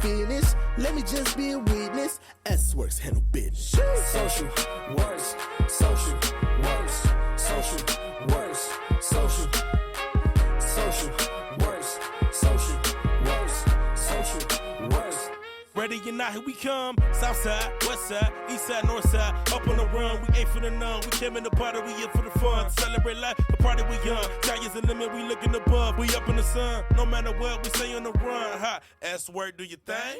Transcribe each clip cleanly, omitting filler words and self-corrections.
feelings. Let me just be a witness. S-Works handle business. Social works, social works, social works, social works, social works, social works. Ready or not, here we come. South side, west side, east side, north side. Up on the run, we ain't for the none. We came in the party, we here for the fun. Celebrate life, the party we young. Sky is the limit, we looking above. We up in the sun, no matter what, we stay on the run. Ha, S-Work, do your thing.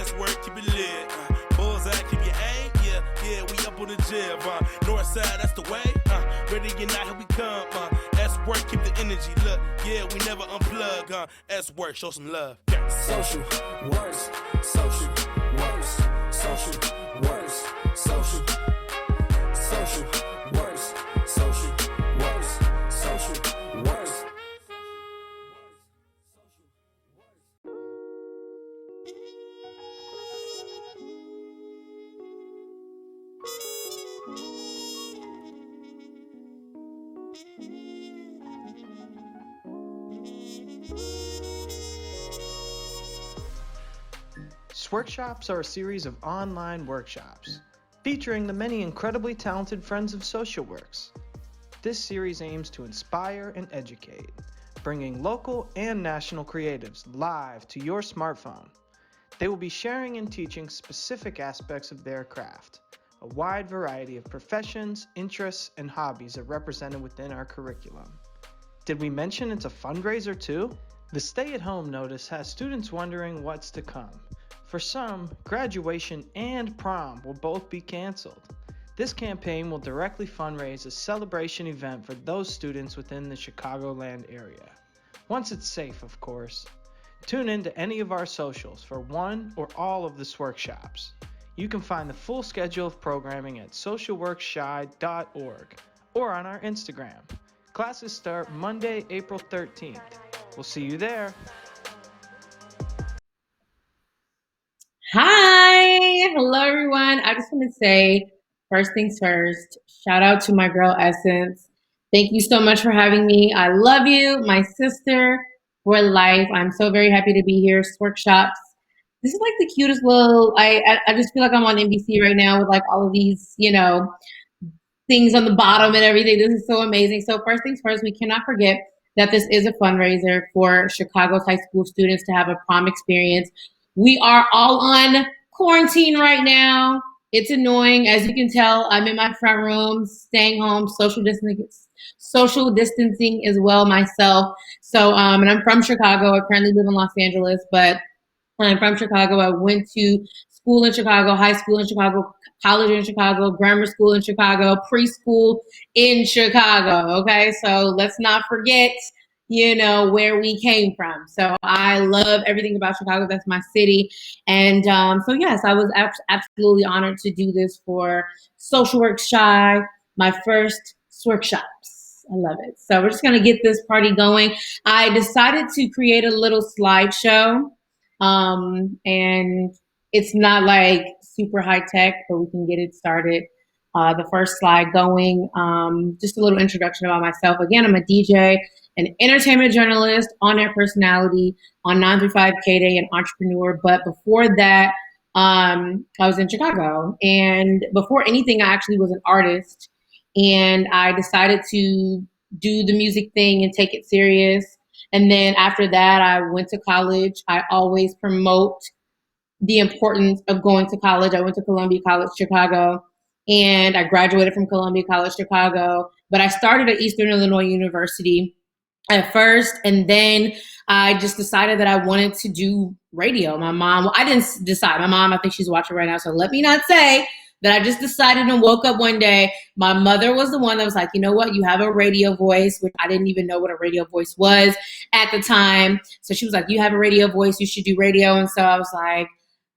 S-Work, keep it lit. Bullseye, keep your aim. Yeah, we up on the jib. North side, that's the way. Ready or not, here we come. S-Work, keep the energy. Look, yeah, we never unplug. S-Work, show some love. Social works, social works, social works, social works, social works, social works. Sworkshops are a series of online workshops featuring the many incredibly talented friends of social works. This series aims to inspire and educate, bringing local and national creatives live to your smartphone. They will be sharing and teaching specific aspects of their craft. A wide variety of professions, interests, and hobbies are represented within our curriculum. Did we mention it's a fundraiser too? The stay-at-home notice has students wondering what's to come. For some, graduation and prom will both be canceled. This campaign will directly fundraise a celebration event for those students within the Chicagoland area. Once it's safe, of course. Tune in to any of our socials for one or all of the Sworkshops. You can find the full schedule of programming at socialworkshy.org or on our Instagram. Classes start Monday, April 13th. We'll see you there. Hi, hello everyone. I just want to say, first things first, shout out to my girl Essence. Thank you so much for having me. I love you, my sister for life. I'm so very happy to be here. Sworkshops. This is like the cutest little, I just feel like I'm on NBC right now with like all of these, things on the bottom and everything. This is so amazing. So first things first, we cannot forget that this is a fundraiser for Chicago's high school students to have a prom experience. We are all on quarantine right now. It's annoying. As you can tell, I'm in my front room, staying home, social distancing as well myself. So, and I'm from Chicago. I currently live in Los Angeles, but I'm from Chicago. I went to school in Chicago, high school in Chicago, college in Chicago, grammar school in Chicago, preschool in Chicago. Okay, so let's not forget where we came from. So I love everything about Chicago. That's my city. And so yes, I was absolutely honored to do this for Social Work Shy, my first Sworkshops. I love it. So we're just going to get this party going. I decided to create a little slideshow. And it's not like super high tech, but we can get it started. The first slide going, just a little introduction about myself. Again, I'm a DJ, an entertainment journalist, on-air personality on 935 K-Day, an entrepreneur. But before that, I was in Chicago. And before anything, I actually was an artist. And I decided to do the music thing and take it serious. And then after that, I went to college. I always promote the importance of going to college. I went to Columbia College, Chicago. And I graduated from Columbia College, Chicago. But I started at Eastern Illinois University at first, and then I just decided that I wanted to do radio. I didn't decide. My mom, I think she's watching right now, so let me not say that I just decided and woke up one day. My mother was the one that was like, you know what, you have a radio voice, which I didn't even know what a radio voice was at the time. So she was like, you have a radio voice, you should do radio. And so I was like,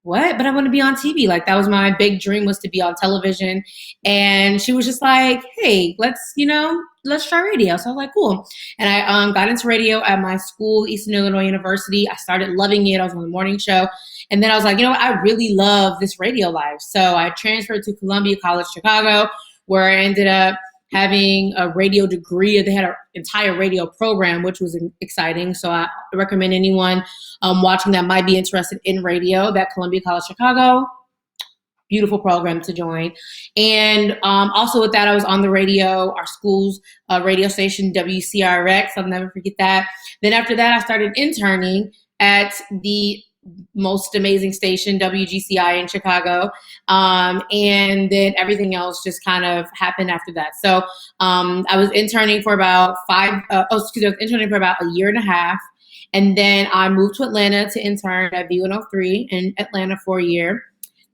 what? But I want to be on TV. Like, that was my big dream, was to be on television. And she was just like, hey, let's try radio. So I was like, cool. And I got into radio at my school, Eastern Illinois University. I started loving it. I was on the morning show. And then I was like, I really love this radio life. So I transferred to Columbia College, Chicago, where I ended up having a radio degree. They had an entire radio program, which was exciting. So I recommend anyone watching that might be interested in radio, that Columbia College Chicago. Beautiful program to join. And also with that, I was on the radio, our school's radio station, WCRX. I'll never forget that. Then after that, I started interning at the most amazing station, WGCI in Chicago. And then everything else just kind of happened after that. So I was interning for about I was interning for about a year and a half. And then I moved to Atlanta to intern at V103 in Atlanta for a year.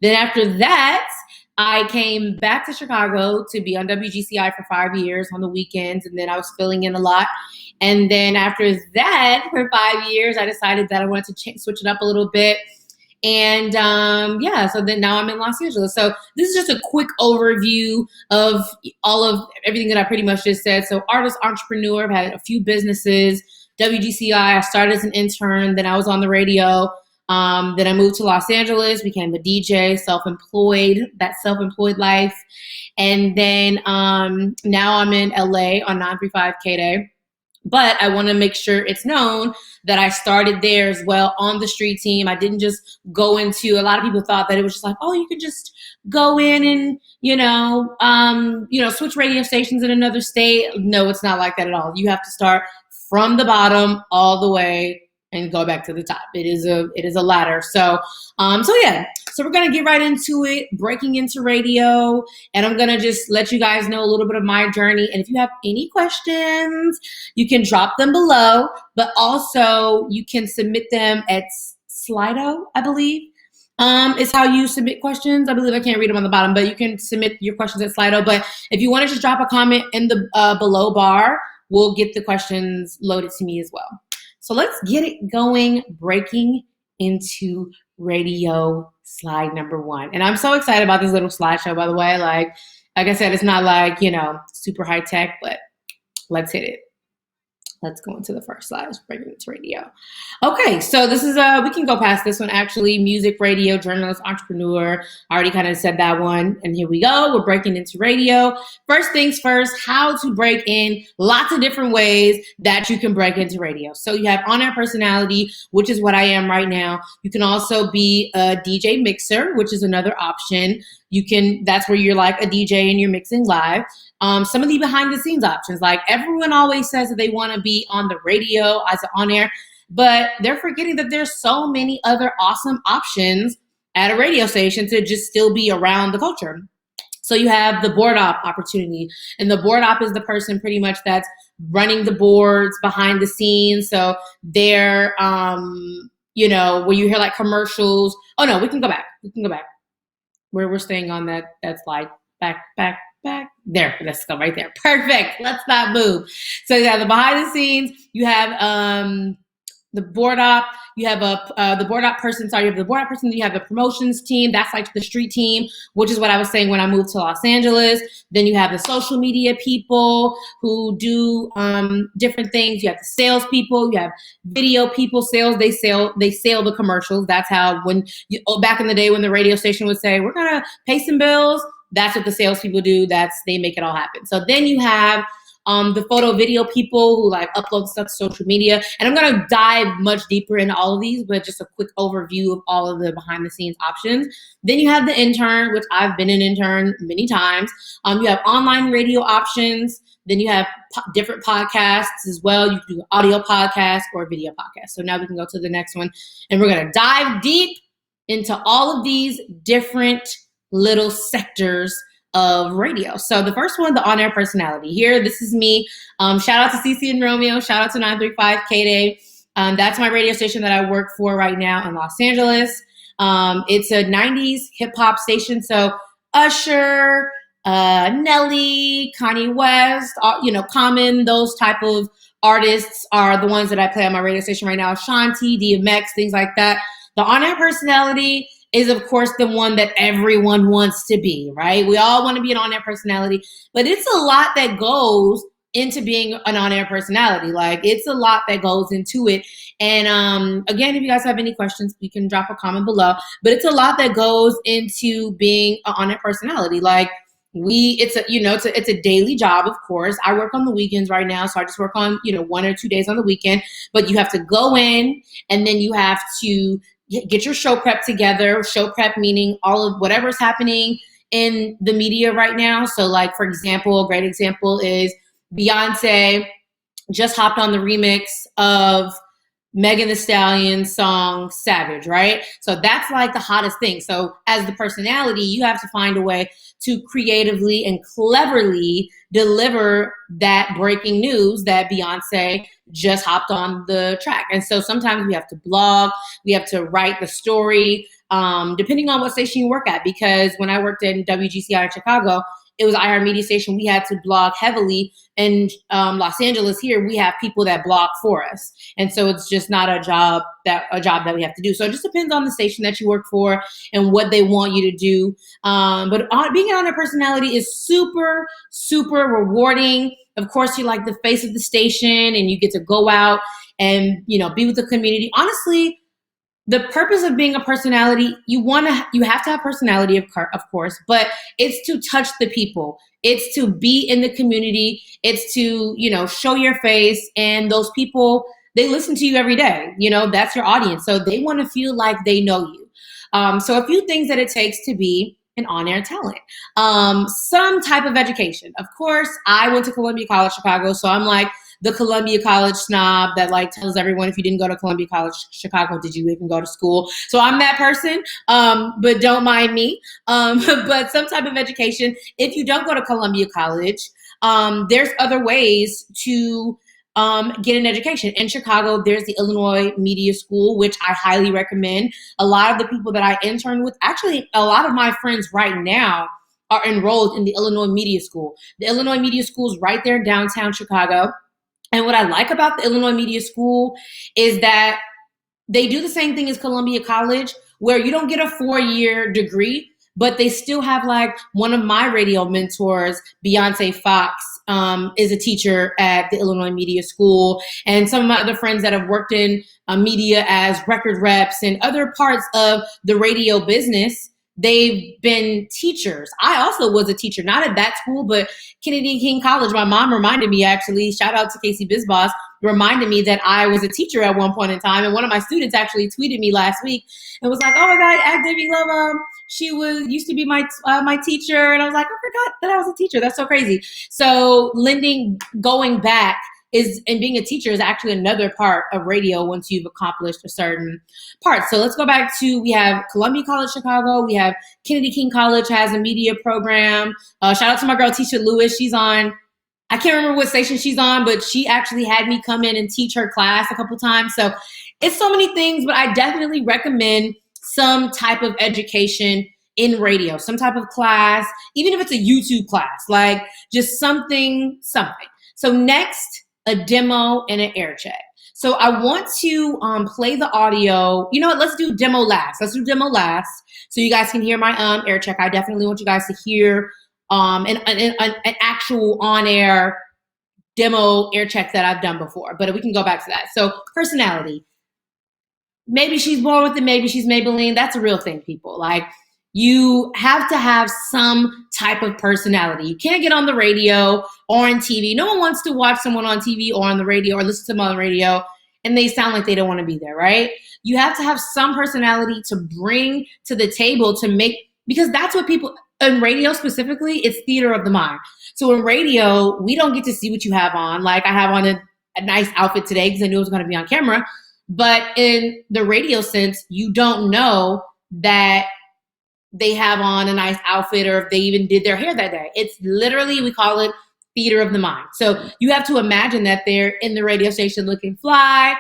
Then after that, I came back to Chicago to be on WGCI for 5 years on the weekends, and then I was filling in a lot. And then after that, for 5 years, I decided that I wanted to switch it up a little bit. And so then now I'm in Los Angeles. So this is just a quick overview of all of everything that I pretty much just said. So artist, entrepreneur, I've had a few businesses. WGCI, I started as an intern, then I was on the radio. Then I moved to Los Angeles, became a DJ, self-employed life. And then now I'm in LA on 935 K-Day. But I want to make sure it's known that I started there as well on the street team. I didn't just go into, a lot of people thought that it was just like, oh, you could just go in and, switch radio stations in another state. No, it's not like that at all. You have to start from the bottom all the way and go back to the top. It is a ladder. So we're going to get right into it, breaking into radio. And I'm going to just let you guys know a little bit of my journey. And if you have any questions, you can drop them below, but also you can submit them at Slido, I believe. Is how you submit questions. I believe I can't read them on the bottom, but you can submit your questions at Slido. But if you want to just drop a comment in the below bar, we'll get the questions loaded to me as well. So let's get it going, breaking into radio slide number 1. And I'm so excited about this little slideshow, by the way. Like I said, it's not like, super high tech, but let's hit it. Let's go into the first slide. Let's bring it into radio. Okay, so this is we can go past this one actually. Music, radio, journalist, entrepreneur. I already kind of said that one. And here we go. We're breaking into radio. First things first, how to break in. Lots of different ways that you can break into radio. So you have on-air personality, which is what I am right now. You can also be a DJ mixer, which is another option. That's where you're like a DJ and you're mixing live. Some of the behind the scenes options, like everyone always says that they want to be on the radio as an on air, but they're forgetting that there's so many other awesome options at a radio station to just still be around the culture. So you have the board op opportunity, and the board op is the person pretty much that's running the boards behind the scenes. So they're, where you hear like commercials. Oh no, we can go back. Where we're staying on that slide. Back. There, let's go right there. Perfect. Let's not move. So you have the behind the scenes. You have the board op. You have the board op person. Sorry, you have the board op person. You have the promotions team. That's like the street team, which is what I was saying when I moved to Los Angeles. Then you have the social media people who do different things. You have the sales people. You have video people. Sales. They sell the commercials. That's how back in the day when the radio station would say, "We're gonna pay some bills." That's what the salespeople do. They make it all happen. So then you have the photo video people who like upload stuff to social media. And I'm going to dive much deeper into all of these, but just a quick overview of all of the behind the scenes options. Then you have the intern, which I've been an intern many times. You have online radio options. Then you have different podcasts as well. You can do audio podcast or video podcast. So now we can go to the next one, and we're going to dive deep into all of these different little sectors of radio. So the first one, the on-air personality. Here, this is me. Shout out to CC and Romeo. Shout out to 935 K-Day. That's my radio station that I work for right now in Los Angeles. It's a 90s hip-hop station. So Usher, Nelly, Kanye West, Common, those type of artists are the ones that I play on my radio station right now. Shanti, DMX, things like that. The on-air personality is, of course, the one that everyone wants to be, right? We all want to be an on-air personality, but it's a lot that goes into being an on-air personality. Like, it's a lot that goes into it. And again, if you guys have any questions, you can drop a comment below. But it's a lot that goes into being an on-air personality. Like, it's a daily job, of course. I work on the weekends right now, so I just work on, 1 or 2 days on the weekend, but you have to go in and then you have to get your show prep together. Show prep meaning all of whatever's happening in the media right now. So like, for example, a great example is Beyonce just hopped on the remix of Megan Thee Stallion's song Savage, right? So that's like the hottest thing. So as the personality, you have to find a way to creatively and cleverly deliver that breaking news that Beyonce just hopped on the track. And so sometimes we have to blog, we have to write the story, depending on what station you work at. Because when I worked in WGCI in Chicago, it was IR Media Station. We had to blog heavily. In Los Angeles here, we have people that blog for us. And so it's just not a job that we have to do. So it just depends on the station that you work for and what they want you to do. But being on a personality is super, super rewarding. Of course, you're like the face of the station and you get to go out and, be with the community. Honestly, the purpose of being a personality, you have to have personality, of course, but it's to touch the people. It's to be in the community. It's to, show your face, and those people, they listen to you every day. That's your audience. So they want to feel like they know you. So a few things that it takes to be an on-air talent. Some type of education. Of course, I went to Columbia College, Chicago, so I'm like the Columbia College snob that like tells everyone, if you didn't go to Columbia College, Chicago, did you even go to school? So I'm that person, but don't mind me. But some type of education. If you don't go to Columbia College, there's other ways to get an education. In Chicago, there's the Illinois Media School, which I highly recommend. A lot of the people that I intern with, actually a lot of my friends right now are enrolled in the Illinois Media School. The Illinois Media School is right there in downtown Chicago. And what I like about the Illinois Media School is that they do the same thing as Columbia College, where you don't get a 4-year degree, but they still have like one of my radio mentors, Beyonce Fox, is a teacher at the Illinois Media School. And some of my other friends that have worked in media as record reps and other parts of the radio business, they've been teachers. I also was a teacher, not at that school, but Kennedy King College. My mom reminded me, actually, shout out to Casey Bizboss, reminded me that I was a teacher at one point in time. And one of my students actually tweeted me last week and was like, "Oh my God, at Demi Lobo, she used to be my teacher." And I was like, "I forgot that I was a teacher. That's so crazy." So going back and being a teacher is actually another part of radio once you've accomplished a certain part. So let's go back to, we have Columbia College Chicago. We have Kennedy King College has a media program. Shout out to my girl, Tisha Lewis. She's on, I can't remember what station she's on, but she actually had me come in and teach her class a couple times. So it's so many things, but I definitely recommend some type of education in radio, some type of class, even if it's a YouTube class, like just something. So next, a demo and an air check. So I want to play the audio. You know what? Let's do demo last. So you guys can hear my air check. I definitely want you guys to hear an actual on-air demo air check that I've done before. But we can go back to that. So personality. Maybe she's born with it. Maybe she's Maybelline. That's a real thing, people. Like, you have to have some type of personality. You can't get on the radio or on TV. No one wants to watch someone on TV or on the radio or listen to them on the radio and they sound like they don't want to be there, right? You have to have some personality to bring to the table because that's what people, in radio specifically, it's theater of the mind. So in radio, we don't get to see what you have on. Like, I have on a nice outfit today because I knew it was going to be on camera. But in the radio sense, you don't know that they have on a nice outfit or if they even did their hair that day. It's literally, we call it theater of the mind. So you have to imagine that they're in the radio station looking fly,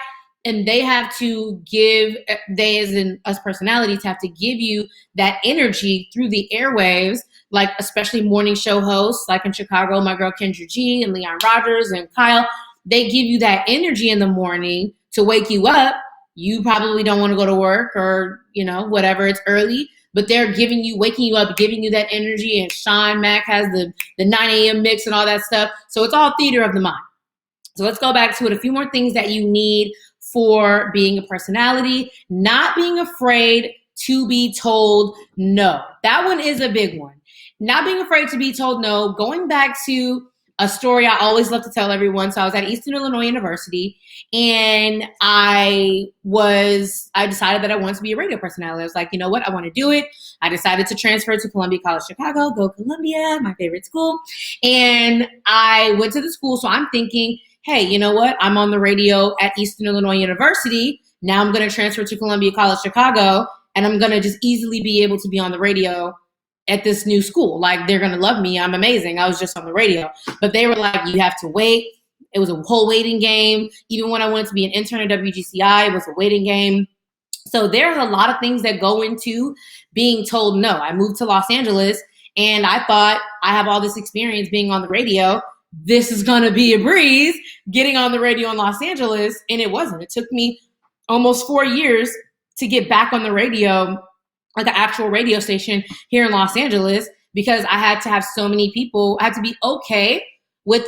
and they have to they as in us personalities have to give you that energy through the airwaves, like especially morning show hosts, like in Chicago, my girl Kendra G and Leon Rogers and Kyle, they give you that energy in the morning to wake you up. You probably don't want to go to work or, whatever, it's early. But they're waking you up, giving you that energy. And Sean Mack has the 9 a.m. mix and all that stuff. So it's all theater of the mind. So let's go back to it. A few more things that you need for being a personality. Not being afraid to be told no. That one is a big one. not being afraid to be told no, going back to a story I always love to tell everyone. So I was at Eastern Illinois University, and I decided that I wanted to be a radio personality. I was like, you know what? I want to do it. I decided to transfer to Columbia College Chicago, go Columbia, my favorite school. And I went to the school. So I'm thinking, hey, you know what? I'm on the radio at Eastern Illinois University. Now I'm going to transfer to Columbia College Chicago, and I'm going to just easily be able to be on the radio at this new school. Like, they're going to love me. I'm amazing. I was just on the radio. But they were like, you have to wait. It was a whole waiting game. Even when I wanted to be an intern at WGCI, it was a waiting game. So there's a lot of things that go into being told no. I moved to Los Angeles, and I thought, I have all this experience being on the radio. This is going to be a breeze getting on the radio in Los Angeles. And it wasn't. It took me almost 4 years to get back on the radio, like an actual radio station here in Los Angeles, because I had to have so many people. I had to be okay with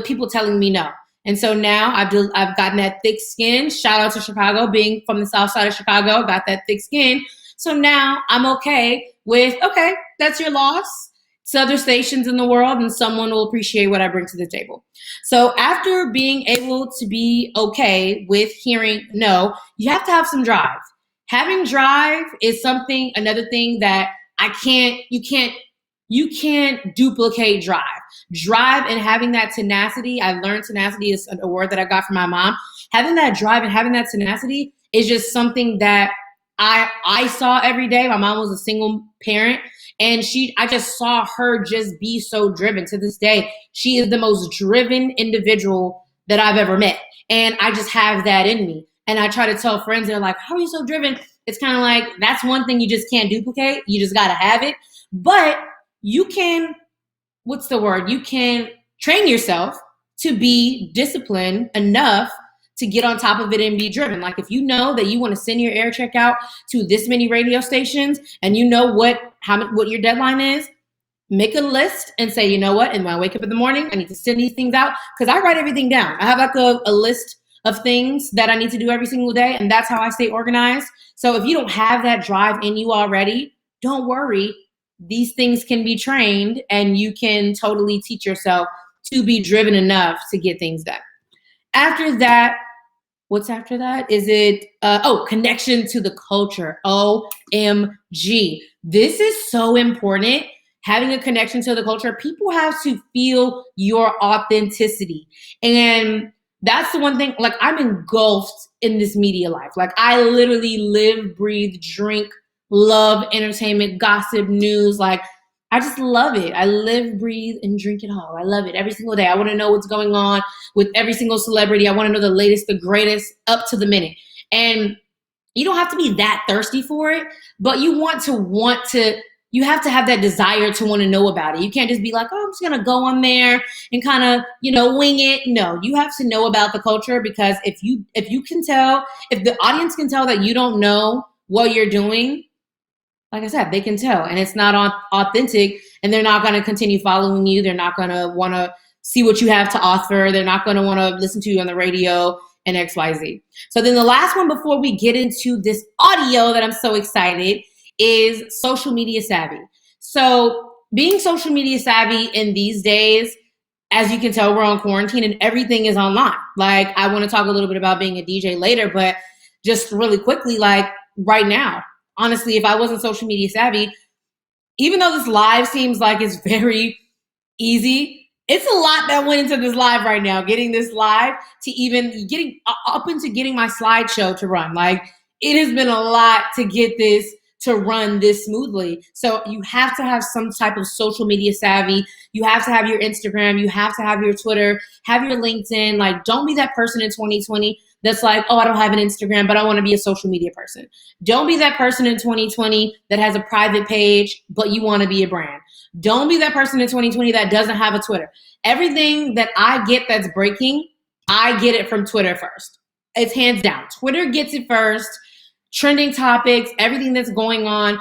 people telling me no. And so now I've gotten that thick skin. Shout out to Chicago, being from the south side of Chicago, got that thick skin. So now I'm okay with, okay, that's your loss. It's other stations in the world, and someone will appreciate what I bring to the table. So after being able to be okay with hearing no, you have to have some drive. Having drive is another thing that you can't duplicate drive. Drive and having that tenacity. I learned tenacity is a word that I got from my mom. Having that drive and having that tenacity is just something that I saw every day. My mom was a single parent, and I just saw her just be so driven. To this day, she is the most driven individual that I've ever met. And I just have that in me. And I try to tell friends, they're like, how are you so driven? It's kind of like, that's one thing you just can't duplicate. You just got to have it. But you can, you can train yourself to be disciplined enough to get on top of it and be driven. Like, if you know that you want to send your air check out to this many radio stations, and you know what your deadline is, make a list and say, you know what, and when I wake up in the morning, I need to send these things out, because I write everything down. I have like a list of things that I need to do every single day, and that's how I stay organized. So if you don't have that drive in you already, don't worry. These things can be trained, and you can totally teach yourself to be driven enough to get things done. After that, what's after that? Is it, connection to the culture. OMG. This is so important. Having a connection to the culture. People have to feel your authenticity. And that's the one thing, like, I'm engulfed in this media life. Like, I literally live, breathe, drink, love entertainment, gossip, news. Like, I just love it. I live, breathe, and drink it all. I love it every single day. I want to know what's going on with every single celebrity. I want to know the latest, the greatest, up to the minute. And you don't have to be that thirsty for it, but you have to have that desire to want to know about it. You can't just be like, I'm just going to go on there and kind of, wing it. No, you have to know about the culture, because if the audience can tell that you don't know what you're doing, like I said, they can tell, and it's not authentic, and they're not going to continue following you. They're not going to want to see what you have to offer. They're not going to want to listen to you on the radio and XYZ. So then the last one before we get into this audio that I'm so excited is social media savvy. So being social media savvy in these days, as you can tell, we're on quarantine and everything is online. Like, I want to talk a little bit about being a DJ later, but just really quickly, like right now, honestly, if I wasn't social media savvy, even though this live seems like it's very easy, it's a lot that went into this live right now, getting this live to even getting up into getting my slideshow to run. Like, it has been a lot to get this to run this smoothly. So you have to have some type of social media savvy. You have to have your Instagram. You have to have your Twitter, have your LinkedIn. Like, don't be that person in 2020 that's like, oh, I don't have an Instagram, but I want to be a social media person. Don't be that person in 2020 that has a private page, but you want to be a brand. Don't be that person in 2020 that doesn't have a Twitter. Everything that I get that's breaking, I get it from Twitter first. It's hands down. Twitter gets it first. Trending topics, everything that's going on,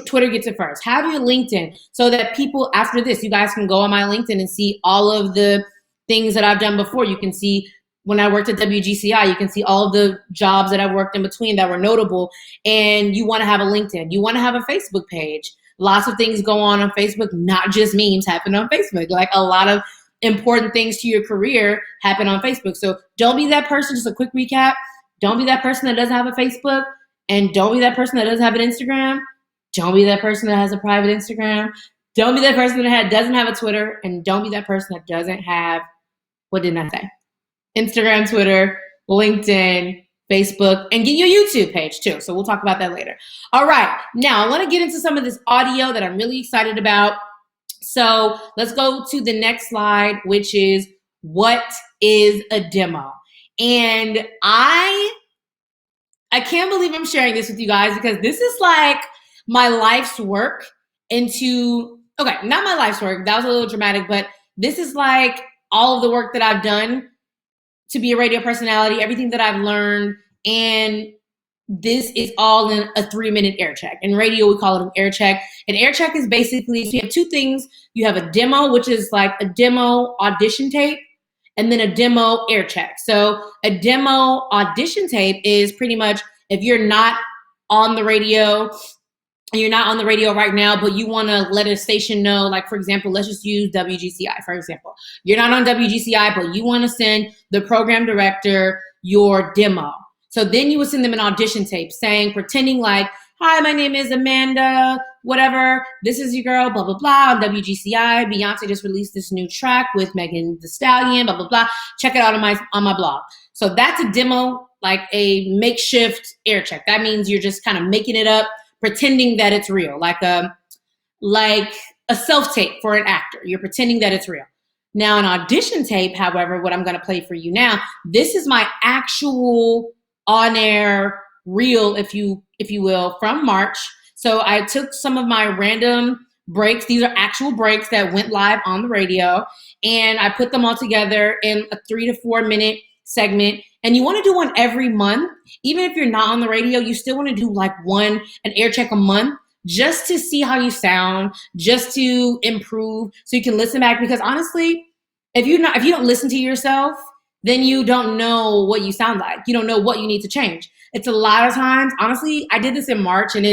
Twitter gets it first. Have your LinkedIn so that people, after this, you guys can go on my LinkedIn and see all of the things that I've done before. You can see when I worked at WGCI, you can see all of the jobs that I've worked in between that were notable. And you want to have a LinkedIn. You want to have a Facebook page. Lots of things go on Facebook, not just memes happen on Facebook. Like a lot of important things to your career happen on Facebook. So don't be that person. Just a quick recap. Don't be that person that doesn't have a Facebook, and don't be that person that doesn't have an Instagram. Don't be that person that has a private Instagram. Don't be that person that doesn't have a Twitter, and don't be that person that doesn't have, what didn't I say? Instagram, Twitter, LinkedIn, Facebook, and get your YouTube page too. So we'll talk about that later. All right. Now I want to get into some of this audio that I'm really excited about. So let's go to the next slide, which is what is a demo? And I can't believe I'm sharing this with you guys because this is like my life's work okay, not my life's work. That was a little dramatic, but this is like all of the work that I've done to be a radio personality, everything that I've learned. And this is all in a 3-minute air check. In radio, we call it an air check. An air check is basically, so you have two things. You have a demo, which is like a demo audition tape, and then a demo air check. So a demo audition tape is pretty much if you're not on the radio, you're not on the radio right now, but you want to let a station know, like, for example, let's just use WGCI, for example. You're not on WGCI, but you want to send the program director your demo. So then you would send them an audition tape pretending like, hi, my name is Amanda, whatever. This is your girl, blah, blah, blah, on WGCI. Beyonce just released this new track with Megan Thee Stallion, blah, blah, blah. Check it out on my blog. So that's a demo, like a makeshift air check. That means you're just kind of making it up, pretending that it's real, like a self-tape for an actor. You're pretending that it's real. Now, an audition tape, however, what I'm going to play for you now, this is my actual on-air reel, if you will, from March. So I took some of my random breaks. These are actual breaks that went live on the radio, and I put them all together in a 3 to 4 minute segment. And you want to do one every month. Even if you're not on the radio, you still want to do like an air check a month, just to see how you sound, just to improve, so you can listen back. Because honestly, if you don't listen to yourself, then you don't know what you sound like. You don't know what you need to change. It's a lot of times, honestly, I did this in March, and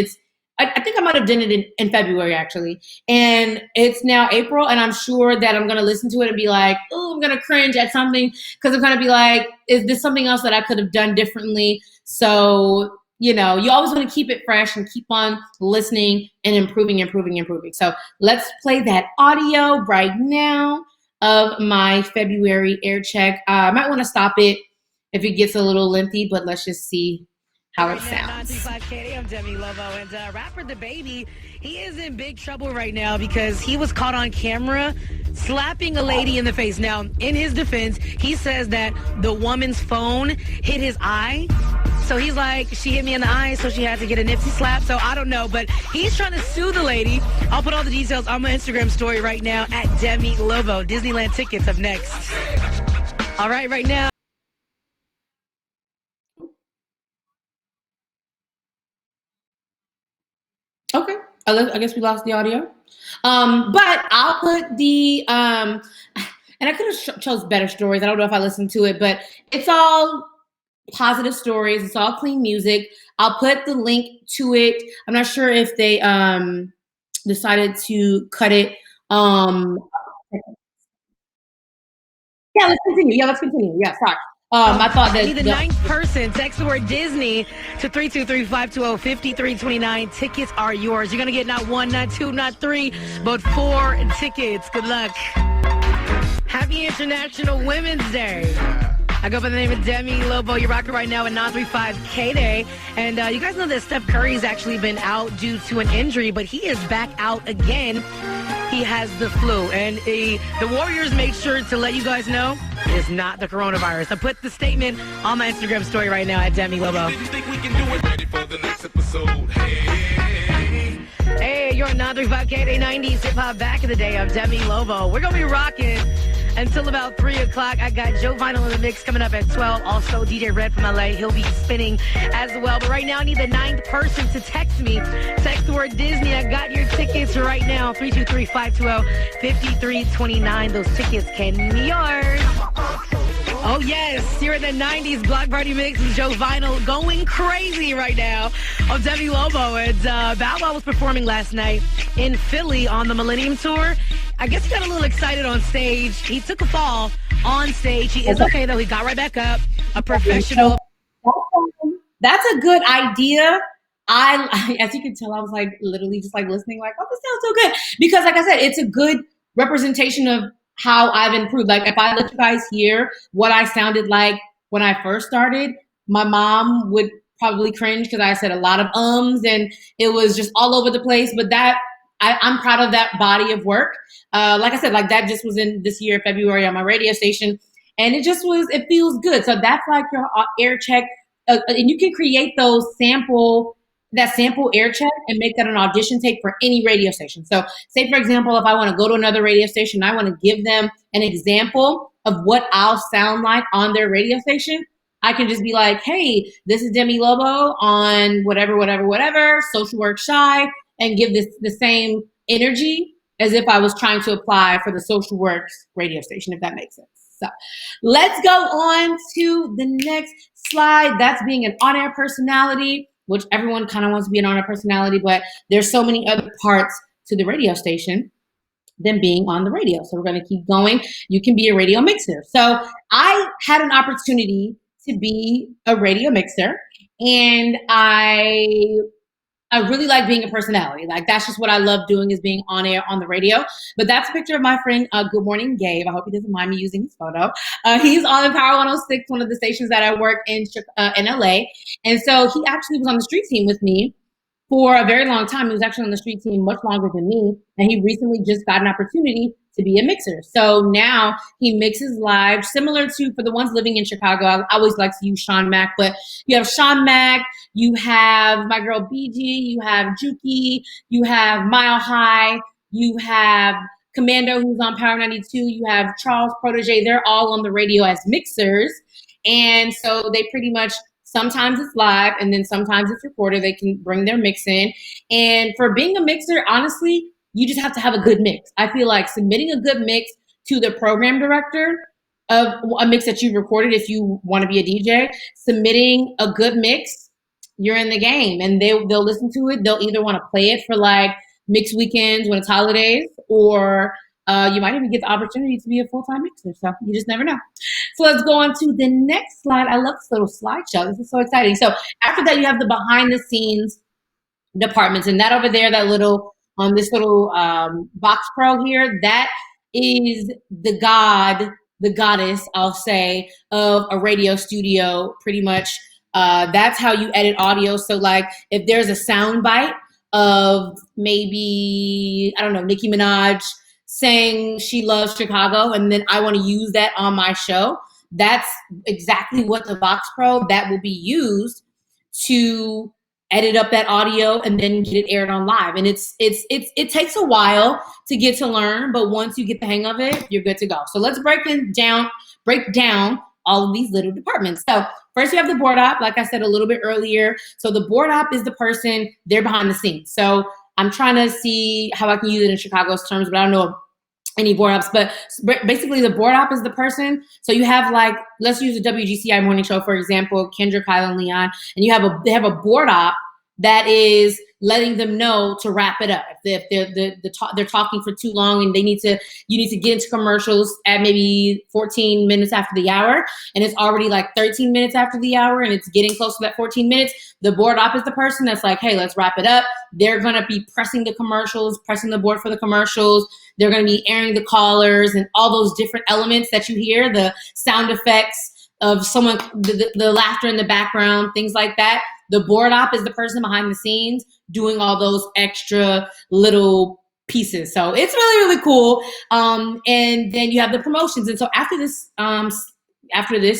I think I might have done it in February, actually. And it's now April, and I'm sure that I'm going to listen to it and be like, oh, I'm going to cringe at something, because I'm going to be like, is this something else that I could have done differently? So, you always want to keep it fresh and keep on listening and improving. So let's play that audio right now of my February air check. I might want to stop it if it gets a little lengthy, but let's just see how it sounds. 935 I'm Demi, Lobo, and rapper DaBaby, he is in big trouble right now because he was caught on camera slapping a lady in the face. Now, in his defense, he says that the woman's phone hit his eye. So he's like, she hit me in the eye, so she had to get a Nipsey slap. So I don't know, but he's trying to sue the lady. I'll put all the details on my Instagram story right now at Demi Lobo. Disneyland tickets up next. All right now. Okay, I guess we lost the audio. But I'll put the, and I could have chose better stories. I don't know if I listened to it, but it's all positive stories. It's all clean music. I'll put the link to it. I'm not sure if they decided to cut it. Yeah, let's continue. Yeah, sorry. I thought that Be the ninth person. Text the word Disney to 323-520-5329. Tickets are yours. You're going to get not 1, not 2, not 3, but 4 tickets. Good luck. Happy International Women's Day. I go by the name of Demi Lobo. You're rocking right now at 935 K-Day. And you guys know that Steph Curry's actually been out due to an injury, but he is back out again. He has the flu, and the Warriors made sure to let you guys know it is not the coronavirus. I put the statement on my Instagram story right now at Demi Lobo. Hey, you're on 935 K-Day 90s hip-hop back in the day. I'm Demi Lobo. We're going to be rocking until about 3 o'clock. I got Joe Vinyl in the mix coming up at 12. Also, DJ Red from LA. He'll be spinning as well. But right now, I need the 9th person to text me. Text the word Disney. I got your tickets right now. 323-520-5329. Those tickets can be yours. Oh, yes. You're in the 90s Block Party Mix with Joe Vinyl going crazy right now on Demi Lobo. And Bow Wow was performing last night in Philly on the Millennium Tour. I guess he got a little excited on stage. He took a fall on stage. He is okay, though. He got right back up. A professional. That's a good idea. As you can tell, I was like literally just like listening, like, oh, this sounds so good. Because like I said, it's a good representation of how I've improved. Like if I let you guys hear what I sounded like when I first started, my mom would probably cringe because I said a lot of ums and it was just all over the place. But I'm proud of that body of work. Like I said, like that just was in this year, February on my radio station. And it feels good. So that's like your air check. And you can create that sample air check and make that an audition tape for any radio station. So say, for example, if I want to go to another radio station, I want to give them an example of what I'll sound like on their radio station. I can just be like, hey, this is Demi Lobo on whatever, Social Work Shy, and give this the same energy as if I was trying to apply for the Social Works radio station, if that makes sense. So let's go on to the next slide. That's being an on-air personality, which everyone kind of wants to be an on-air personality, but there's so many other parts to the radio station than being on the radio. So we're going to keep going. You can be a radio mixer. So I had an opportunity to be a radio mixer, and I really like being a personality. Like that's just what I love doing, is being on air on the radio. But that's a picture of my friend, Good Morning Gabe. I hope he doesn't mind me using his photo. He's on the Power 106, one of the stations that I work in LA. And so he actually was on the street team with me for a very long time. He was actually on the street team much longer than me. And he recently just got an opportunity to be a mixer. So now he mixes live, similar to, for the ones living in Chicago, I always like to use Sean Mack, but you have Sean Mack, you have my girl BG, you have Juki, you have Mile High, you have Commando, who's on Power 92, you have Charles Protege. They're all on the radio as mixers. And so they pretty much, sometimes it's live and then sometimes it's recorded. They can bring their mix in. And for being a mixer, honestly, you just have to have a good mix. I feel like submitting a good mix to the program director of a mix that you've recorded, if you want to be a DJ, submitting a good mix, you're in the game, and they'll listen to it. They'll either want to play it for like mix weekends when it's holidays, or you might even get the opportunity to be a full-time mixer. So you just never know. So let's go on to the next slide. I love this little slideshow. This is so exciting. So after that, you have the behind the scenes departments, and that over there, that little this little box pro here, that is the goddess, I'll say, of a radio studio, pretty much. That's how you edit audio. So like if there's a sound bite of maybe, I don't know, Nicki Minaj saying she loves Chicago, and then I want to use that on my show, that's exactly what the Box Pro, that will be used to edit up that audio and then get it aired on live. And it takes a while to get to learn, but once you get the hang of it, you're good to go. So let's break down all of these little departments. So first you have the board op, like I said a little bit earlier. So the board op is the person, they're behind the scenes. So I'm trying to see how I can use it in Chicago's terms, but I don't know any board ops. But basically the board op is the person. So you have, like, let's use the WGCI morning show, for example, Kendra, Kyle, and Leon, and they have a board op that is letting them know to wrap it up. If they're talking for too long and you need to get into commercials at maybe 14 minutes after the hour, and it's already like 13 minutes after the hour and it's getting close to that 14 minutes, the board op is the person that's like, hey, let's wrap it up. They're gonna be pressing the commercials, pressing the board for the commercials. They're gonna be airing the callers and all those different elements that you hear, the sound effects of someone, the laughter in the background, things like that. The board op is the person behind the scenes doing all those extra little pieces. So it's really, really cool. And then you have the promotions. And so after this,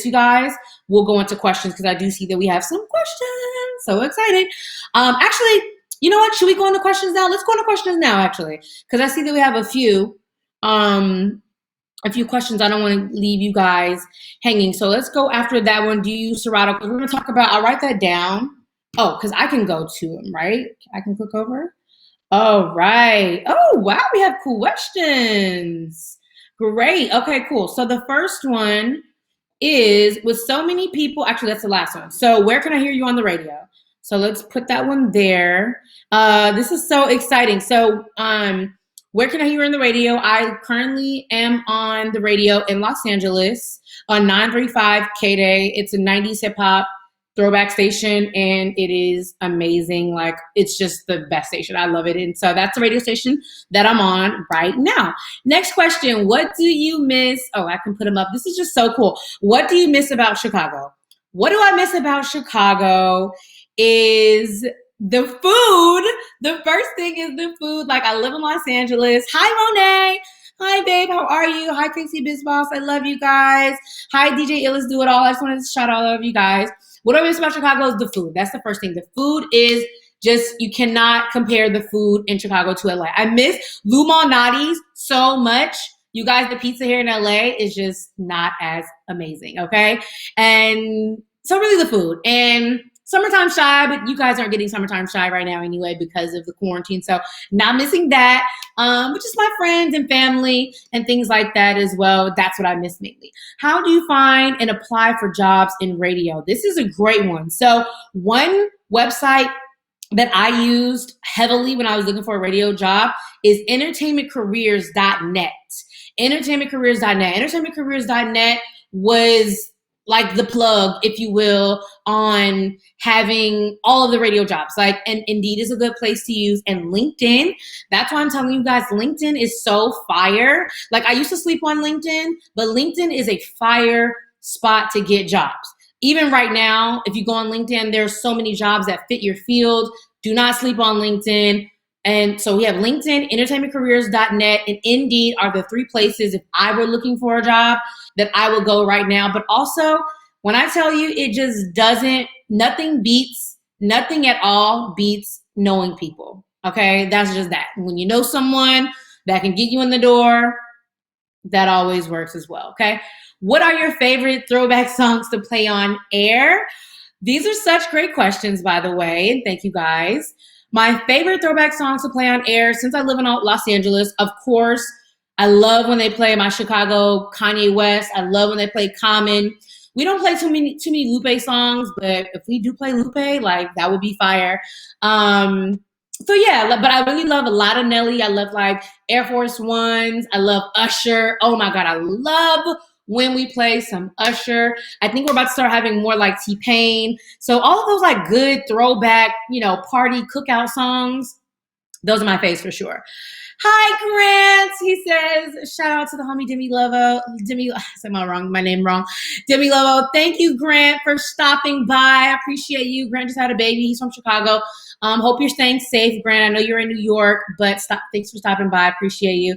you guys, we'll go into questions, because I do see that we have some questions. So excited. Actually, you know what? Should we go into questions now? Let's go into questions now, actually, because I see that we have a few questions. I don't want to leave you guys hanging. So let's go after that one. Do you use Serato? Because we're going to talk about, I'll write that down. Oh, because I can go to them, right? I can click over. All right. Oh, wow. We have questions. Great. Okay, cool. So the first one is with so many people. Actually, that's the last one. So where can I hear you on the radio? So let's put that one there. This is so exciting. So where can I hear you on the radio? I currently am on the radio in Los Angeles on 935 K-Day. It's a 90s hip hop throwback station, and it is amazing. Like, it's just the best station. I love it. And so that's the radio station that I'm on right now. Next question. What do you miss? Oh, I can put them up. This is just so cool. What do you miss about Chicago? What do I miss about Chicago is the food. The first thing is the food. Like, I live in Los Angeles. Hi, Monet. Hi, babe. How are you? Hi, Casey Bizboss. I love you guys. Hi, DJ Illis Do It All. I just wanted to shout out all of you guys. What I miss about Chicago is the food. That's the first thing. The food is just, you cannot compare the food in Chicago to LA. I miss Lou Malnati's so much. You guys, the pizza here in LA is just not as amazing, okay? And so really the food. And summertime shy, but you guys aren't getting summertime shy right now anyway because of the quarantine. So not missing that, but just my friends and family and things like that as well. That's what I miss mainly. How do you find and apply for jobs in radio? This is a great one. So one website that I used heavily when I was looking for a radio job is entertainmentcareers.net. Entertainmentcareers.net. Entertainmentcareers.net was like the plug, if you will, on having all of the radio jobs. Like, and Indeed is a good place to use, and LinkedIn. That's why I'm telling you guys, LinkedIn is so fire. Like, I used to sleep on LinkedIn, but LinkedIn is a fire spot to get jobs. Even right now, if you go on LinkedIn, there's so many jobs that fit your field. Do not sleep on LinkedIn. And so we have LinkedIn, entertainmentcareers.net, and Indeed are the three places if I were looking for a job that I would go right now. But also, when I tell you, it just doesn't, nothing at all beats knowing people, okay? That's just that. When you know someone that can get you in the door, that always works as well, okay? What are your favorite throwback songs to play on air? These are such great questions, by the way, and thank you guys. My favorite throwback songs to play on air since I live in Los Angeles, of course, I love when they play my Chicago Kanye West. I love when they play Common. We don't play too many Lupe songs, but if we do play Lupe, like, that would be fire. So yeah, but I really love a lot of Nelly. I love like Air Force Ones. I love Usher. Oh my God, I love when we play some Usher. I think we're about to start having more like T-Pain. So all of those like good throwback, party cookout songs, those are my faves for sure. Hi, Grant. He says, shout out to the homie Demi Lobo. I said my name wrong. Demi Lobo. Thank you, Grant, for stopping by. I appreciate you. Grant just had a baby. He's from Chicago. Hope you're staying safe, Grant. I know you're in New York, but thanks for stopping by. I appreciate you.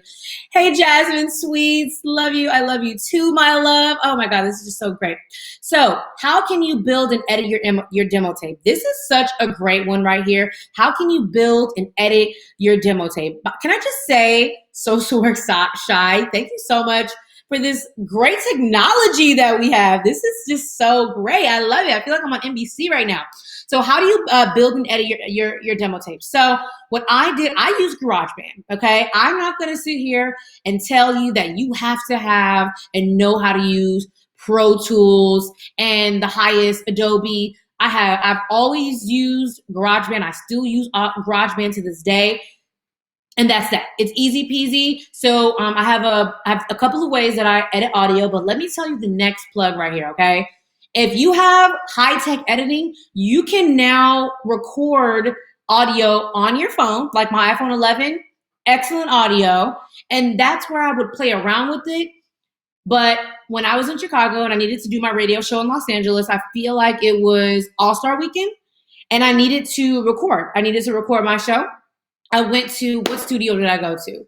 Hey, Jasmine Sweets. Love you. I love you too, my love. Oh my God, this is just so great. So how can you build and edit your demo tape? This is such a great one right here. How can you build and edit your demo tape? Can I just say, Social Work Shy, thank you so much for this great technology that we have. This is just so great. I love it. I feel like I'm on NBC right now. So how do you build and edit your demo tape? So what I did, I use GarageBand, okay? I'm not gonna sit here and tell you that you have to have and know how to use Pro Tools and the highest Adobe. I've always used GarageBand. I still use GarageBand to this day. And that's that. It's easy peasy. So I have a couple of ways that I edit audio, but let me tell you the next plug right here, okay? If you have high-tech editing, you can now record audio on your phone, like my iPhone 11, excellent audio, and that's where I would play around with it. But when I was in Chicago and I needed to do my radio show in Los Angeles, I feel like it was All-Star Weekend, and I needed to record. I needed to record my show. I went to, what studio did I go to?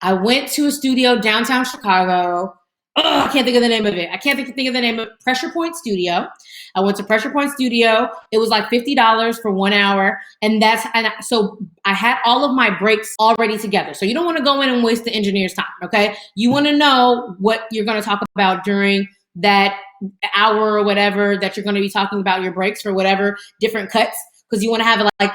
I went to a studio downtown Chicago. I can't think of the name of it. I can't think of the name of Pressure Point Studio. I went to Pressure Point Studio. It was like $50 for 1 hour. So I had all of my breaks already together. So you don't want to go in and waste the engineer's time, okay? You want to know what you're going to talk about during that hour or whatever that you're going to be talking about your breaks for whatever different cuts, because you want to have it like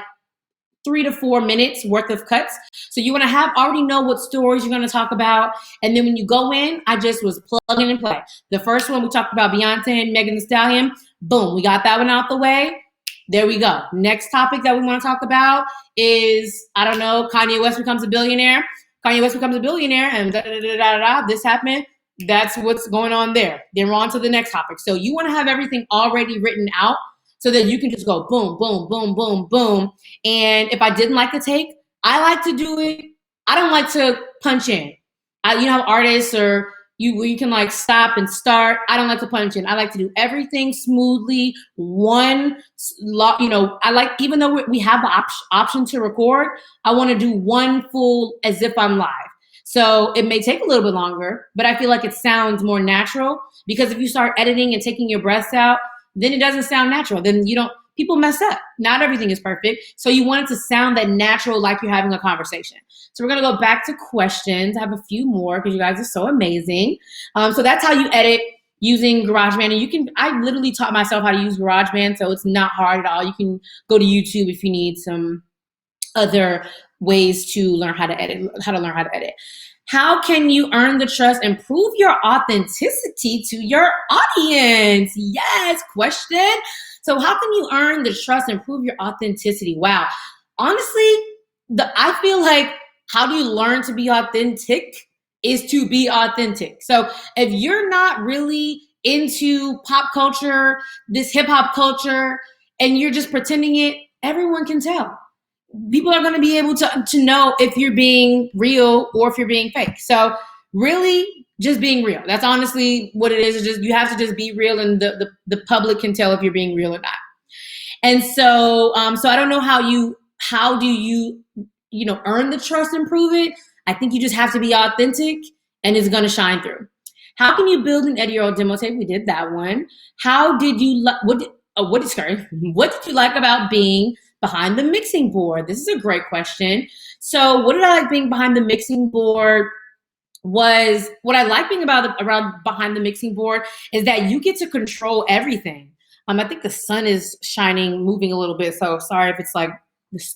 3 to 4 minutes worth of cuts. So you want to already know what stories you're going to talk about. And then when you go in, I just was plugging and play. The first one we talked about Beyonce and Megan Thee Stallion. Boom, we got that one out the way. There we go. Next topic that we want to talk about is, I don't know, Kanye West becomes a billionaire. Kanye West becomes a billionaire and this happened. That's what's going on there. Then we're on to the next topic. So you want to have everything already written out so that you can just go boom, boom, boom, boom, boom. And if I didn't like the take, I like to do it. I don't like to punch in. You know how artists or you can like stop and start. I don't like to punch in. I like to do everything smoothly. I like, even though we have the option to record, I want to do one full as if I'm live. So it may take a little bit longer, but I feel like it sounds more natural, because if you start editing and taking your breaths out, then it doesn't sound natural. Then people mess up. Not everything is perfect. So you want it to sound that natural, like you're having a conversation. So we're going to go back to questions. I have a few more because you guys are so amazing. So that's how you edit using GarageBand. And I literally taught myself how to use GarageBand, so it's not hard at all. You can go to YouTube if you need some other ways to learn how to edit, How can you earn the trust and prove your authenticity to your audience? Yes, question. So how can you earn the trust and prove your authenticity? Wow. Honestly, I feel like, how do you learn to be authentic is to be authentic. So if you're not really into pop culture, this hip hop culture, and you're just pretending it, everyone can tell. People are going to be able to know if you're being real or if you're being fake. So really just being real. That's honestly what it is. It's just, you have to just be real, and the public can tell if you're being real or not. And so, so I don't know how do you earn the trust and prove it. I think you just have to be authentic, and it's going to shine through. How can you build and edit your own demo tape? We did that one. How did you, what did you like about being behind the mixing board? This is a great question. So what did I like being behind the mixing board? What I like being around behind the mixing board is that you get to control everything. I think the sun is shining, moving a little bit. So sorry if it's like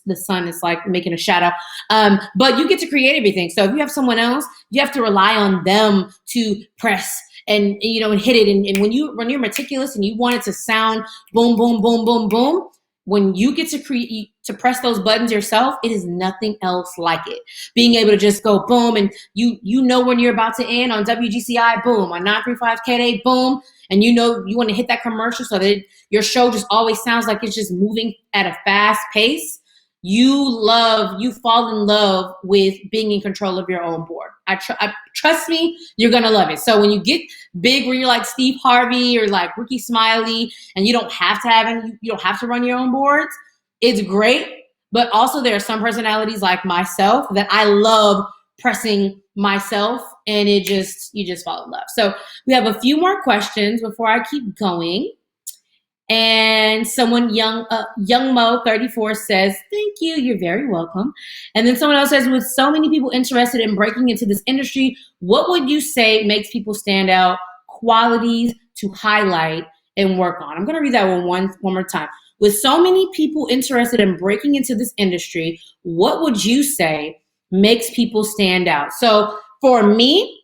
the sun is like making a shadow. But you get to create everything. So if you have someone else, you have to rely on them to press and hit it. And when you're meticulous and you want it to sound boom, boom, boom, boom, boom, when you get to press those buttons yourself, it is nothing else like it. Being able to just go boom, and you know when you're about to end on WGCI, boom, on 935 KD, boom, and you want to hit that commercial so that your show just always sounds like it's just moving at a fast pace. You fall in love with being in control of your own board. Trust me, you're gonna love it. So when you get big, where you're like Steve Harvey or like Ricky Smiley, and you don't have to run your own boards, it's great. But also there are some personalities like myself that I love pressing myself, and you just fall in love. So we have a few more questions before I keep going. And someone, Young Mo 34 says, thank you, you're very welcome. And then someone else says, with so many people interested in breaking into this industry, what would you say makes people stand out, qualities to highlight and work on? I'm going to read that one more time. With so many people interested in breaking into this industry, what would you say makes people stand out? So for me,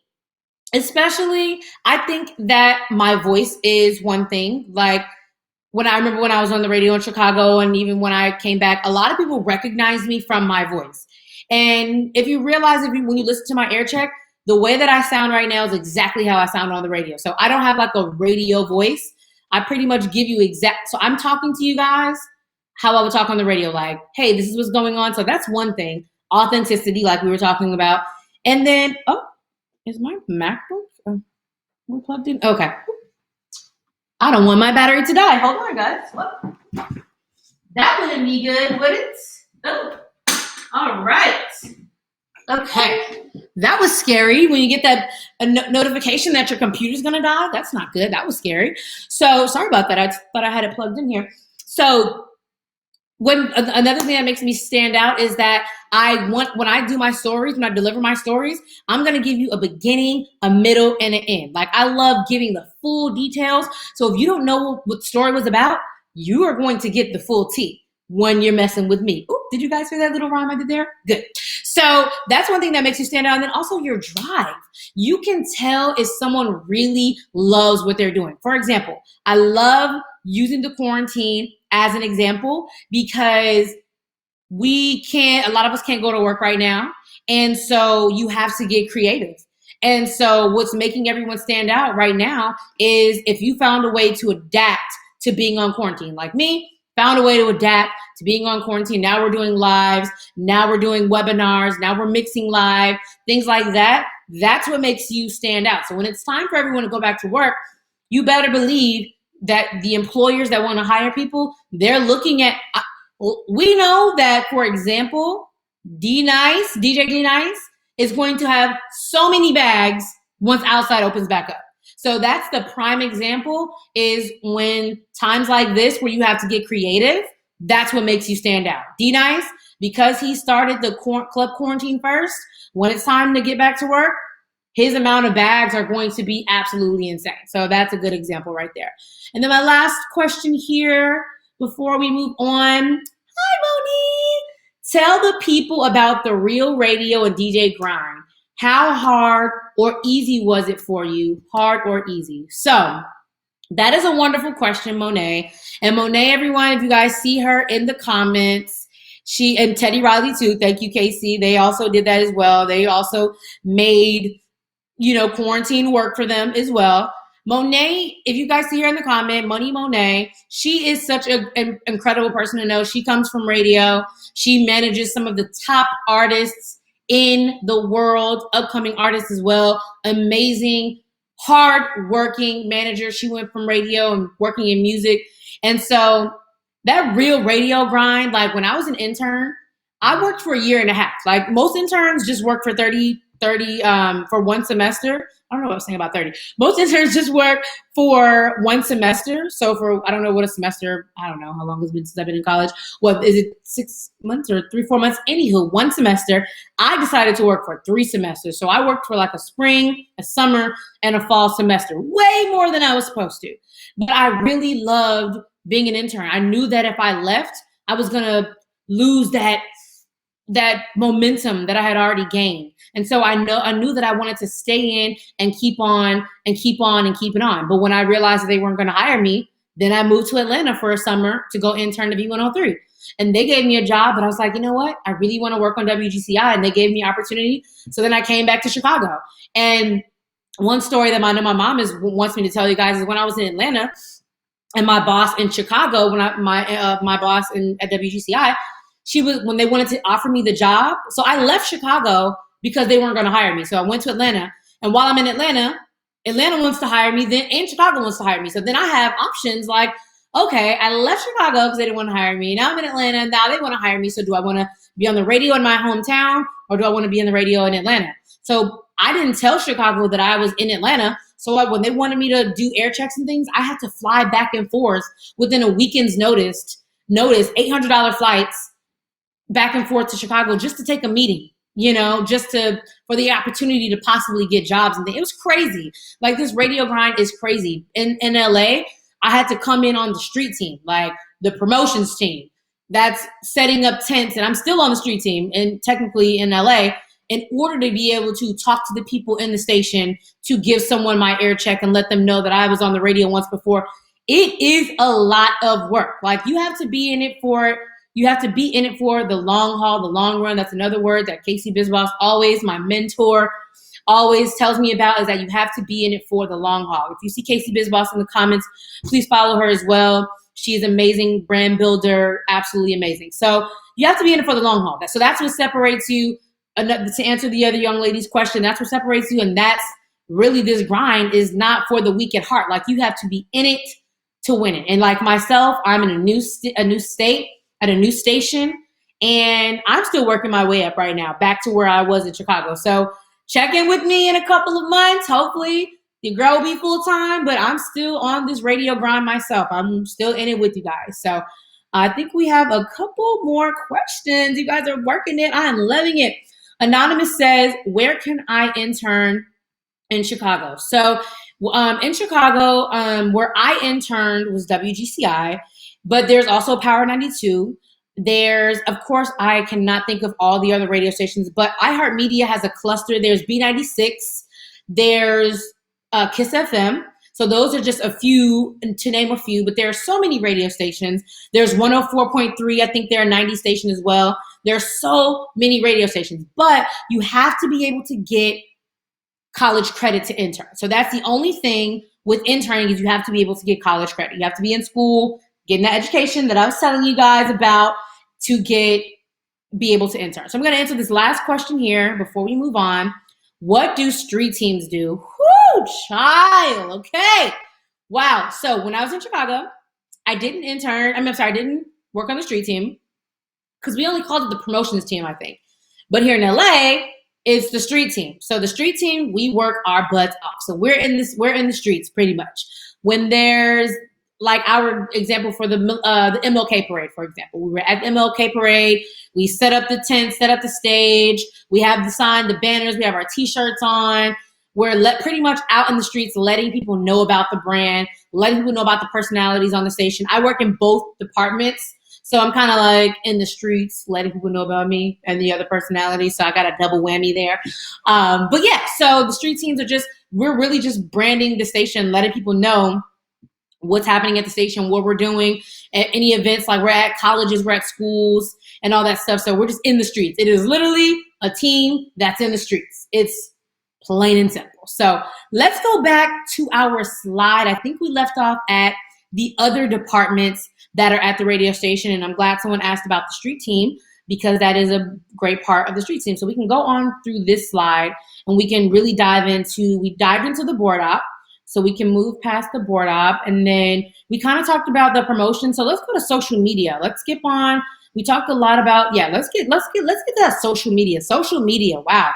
especially, I think that my voice is one thing. Like, I remember when I was on the radio in Chicago, and even when I came back, a lot of people recognize me from my voice. And if you realize, when you listen to my air check, the way that I sound right now is exactly how I sound on the radio. So I don't have like a radio voice. I pretty much give you so I'm talking to you guys how I would talk on the radio, like, hey, this is what's going on. So that's one thing. Authenticity, like we were talking about. And then, is my MacBook plugged in? Okay. I don't want my battery to die. Hold on, guys. Whoa. That wouldn't be good, would it? Oh. All right. Okay. That was scary when you get that notification that your computer's going to die. That's not good. That was scary. So sorry about that. I thought I had it plugged in here. So another thing that makes me stand out is that when I do my stories, when I deliver my stories, I'm going to give you a beginning, a middle, and an end. Like, I love giving the full details. So if you don't know what the story was about, you are going to get the full tea. when you're messing with me. Ooh, did you guys hear that little rhyme I did there? Good. So that's one thing that makes you stand out. And then also your drive. You can tell if someone really loves what they're doing. For example, I love using the quarantine as an example because a lot of us can't go to work right now. And so you have to get creative. And so what's making everyone stand out right now is if you found a way to adapt to being on quarantine, like me, found a way to adapt to being on quarantine. Now we're doing lives. Now we're doing webinars. Now we're mixing live, things like that. That's what makes you stand out. So when it's time for everyone to go back to work, you better believe that the employers that want to hire people, they're looking at, we know that, for example, DJ D Nice is going to have so many bags once outside opens back up. So that's the prime example, is when times like this where you have to get creative, that's what makes you stand out. D Nice, because he started the club quarantine first, when it's time to get back to work, his amount of bags are going to be absolutely insane. So that's a good example right there. And then my last question here before we move on. Hi, Monique. Tell the people about the real radio and DJ grind. How hard or easy was it for you? Hard or easy? So that is a wonderful question, Monet. And Monet, everyone, if you guys see her in the comments, she and Teddy Riley too. Thank you, Casey. They also did that as well. They also made, quarantine work for them as well. Monet, if you guys see her in the comment, Money Monet, she is such an incredible person to know. She comes from radio. She manages some of the top artists in the world, upcoming artists as well. Amazing, hard-working manager. She went from radio and working in music. And so that real radio grind, like when I was an intern, I worked for a year and a half. Like most interns just work for 30 for one semester. I don't know what I was saying about 30. Most interns just work for one semester. So for, I don't know what a semester, I don't know how long it's been since I've been in college. What is it, 6 months or 3-4 months? Anywho, one semester. I decided to work for 3 semesters. So I worked for like a spring, a summer, and a fall semester. Way more than I was supposed to. But I really loved being an intern. I knew that if I left, I was going to lose that momentum that I had already gained. And so I knew that I wanted to stay in and keep on and keep on and keep it on. But when I realized that they weren't going to hire me, then I moved to Atlanta for a summer to go intern to V103. And they gave me a job, but I was like, you know what? I really want to work on WGCI, and they gave me opportunity. So then I came back to Chicago. And one story that I know my mom wants me to tell you guys is when I was in Atlanta, and my boss in Chicago, my boss at WGCI, when they wanted to offer me the job. So I left Chicago because they weren't going to hire me. So I went to Atlanta, and while I'm in Atlanta wants to hire me, and Chicago wants to hire me. So then I have options like, okay, I left Chicago because they didn't want to hire me. Now I'm in Atlanta, and now they want to hire me. So do I want to be on the radio in my hometown, or do I want to be in the radio in Atlanta? So I didn't tell Chicago that I was in Atlanta. So when they wanted me to do air checks and things, I had to fly back and forth within a weekend's notice, $800 flights back and forth to Chicago just to take a meeting, for the opportunity to possibly get jobs and things. It was crazy. Like this radio grind is crazy. In LA, I had to come in on the street team, like the promotions team that's setting up tents. And I'm still on the street team and technically in LA, in order to be able to talk to the people in the station, to give someone my air check and let them know that I was on the radio once before. It is a lot of work. Like you have to be in it for the long haul, the long run. That's another word that Casey Biswas, always my mentor, always tells me about, is that you have to be in it for the long haul. If you see Casey Biswas in the comments, please follow her as well. She's amazing, brand builder, absolutely amazing. So you have to be in it for the long haul. So that's what separates you. To answer the other young lady's question, that's what separates you. And that's really, this grind is not for the weak at heart. Like you have to be in it to win it. And like myself, I'm in a new state, at a new station, and I'm still working my way up right now, back to where I was in Chicago. So check in with me in a couple of months. Hopefully your girl will be full time, but I'm still on this radio grind myself. I'm still in it with you guys. So I think we have a couple more questions. You guys are working it. I am loving it. Anonymous says, where can I intern in Chicago? So in Chicago, where I interned was WGCI, but there's also Power 92. There's, of course, I cannot think of all the other radio stations, but iHeartMedia has a cluster. There's B96, there's Kiss FM. So those are just a few, to name a few, but there are so many radio stations. There's 104.3, I think they're a 90 station as well. There's so many radio stations, but you have to be able to get college credit to intern. So that's the only thing with interning is you have to be able to get college credit. You have to be in school, getting that education that I was telling you guys about to be able to intern. So I'm going to answer this last question here before we move on. What do street teams do? Whoo, child. Okay. Wow. So when I was in Chicago, I didn't I didn't work on the street team because we only called it the promotions team, I think. But here in LA, it's the street team. So the street team, we work our butts off. So we're in the streets pretty much. When there's like our example for the MLK parade, for example, we were at the MLK parade. We set up the tent, set up the stage. We have the sign, the banners. We have our T-shirts on. We're pretty much out in the streets, letting people know about the brand, letting people know about the personalities on the station. I work in both departments. So I'm kind of like in the streets, letting people know about me and the other personalities. So I got a double whammy there. But yeah, so the street teams we're really just branding the station, letting people know what's happening at the station, what we're doing at any events. Like we're at colleges, we're at schools and all that stuff. So we're just in the streets. It is literally a team that's in the streets. It's plain and simple. So let's go back to our slide. I think we left off at the other departments that are at the radio station. And I'm glad someone asked about the street team because that is a great part of the street team. So we can go on through this slide and we can really we dived into the board op. So we can move past the board op, and then we kind of talked about the promotion. So let's go to social media. Let's skip on. We talked a lot about, let's get that social media. Social media, wow.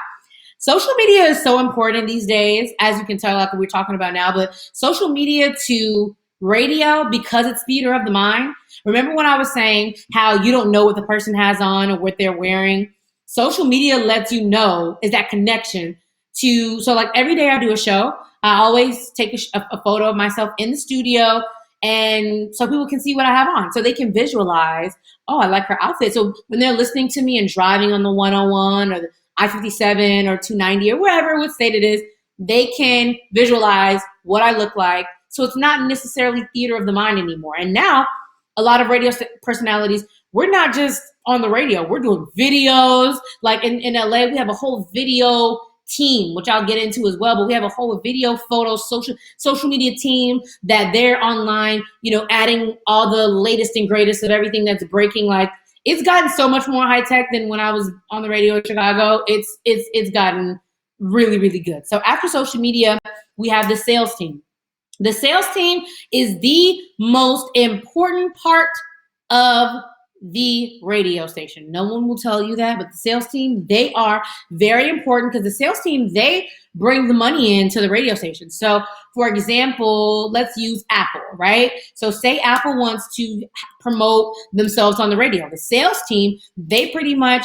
Social media is so important these days, as you can tell, like we're talking about now, but social media to radio, because it's theater of the mind. Remember when I was saying how you don't know what the person has on or what they're wearing? Social media lets you know, is that connection to, so like every day I do a show, I always take a photo of myself in the studio, and so people can see what I have on. So they can visualize, oh, I like her outfit. So when they're listening to me and driving on the 101 or the I-57 or 290 or wherever, what state it is, they can visualize what I look like. So it's not necessarily theater of the mind anymore. And now a lot of radio personalities, we're not just on the radio, we're doing videos. Like in LA, we have a whole video team, which I'll get into as well, but we have a whole video, photo, social media team that they're online, adding all the latest and greatest of everything that's breaking. Like it's gotten so much more high tech than when I was on the radio in Chicago. It's gotten really, really good. So after social media, we have the sales team. The sales team is the most important part of the radio station. No one will tell you that, but the sales team, they are very important because the sales team, they bring the money into the radio station. So for example, let's use Apple, right? So say Apple wants to promote themselves on the radio. The sales team, they pretty much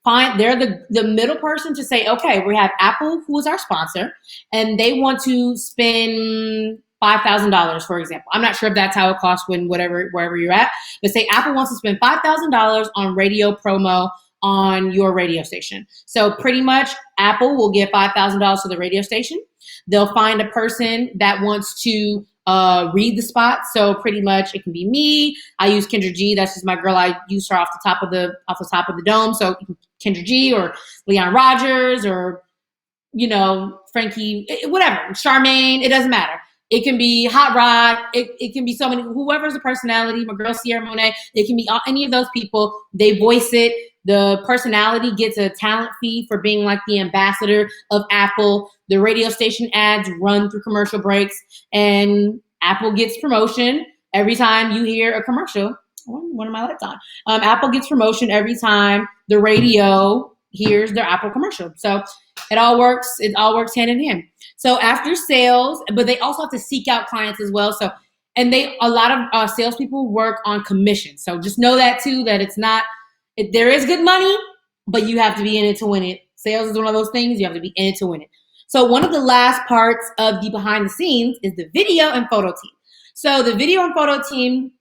they're the middle person to say, okay, we have Apple, who is our sponsor, and they want to spend $5,000, for example. I'm not sure if that's how it costs wherever you're at, but say Apple wants to spend $5,000 on radio promo on your radio station. So pretty much Apple will give $5,000 to the radio station. They'll find a person that wants to read the spot. So pretty much it can be me. I use Kendra G. That's just my girl. I use her off the top of the dome. So Kendra G or Leon Rogers or, Frankie, whatever, Charmaine, it doesn't matter. It can be Hot Rod. It can be so many, whoever's the personality, my girl Sierra Monet. It can be any of those people. They voice it. The personality gets a talent fee for being like the ambassador of Apple. The radio station ads run through commercial breaks, and Apple gets promotion every time you hear a commercial. One of my lights on. Apple gets promotion every time the radio hears their Apple commercial. So it all works hand in hand. So after sales, but they also have to seek out clients as well. So, and a lot of salespeople work on commission. So just know that too, that there is good money, but you have to be in it to win it. Sales is one of those things, you have to be in it to win it. So one of the last parts of the behind the scenes is the video and photo team. So the video and photo team,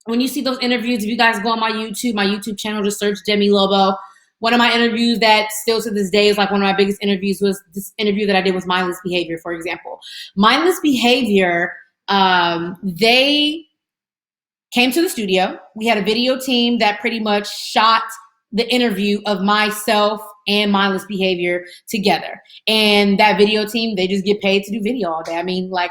when you see those interviews, if you guys go on my YouTube channel, just search Demi Lobo. One of my interviews that still to this day is like one of my biggest interviews was this interview that I did with Mindless Behavior, for example. Mindless Behavior, they came to the studio. We had a video team that pretty much shot the interview of myself and Mindless Behavior together. And that video team, they just get paid to do video all day. I mean, like,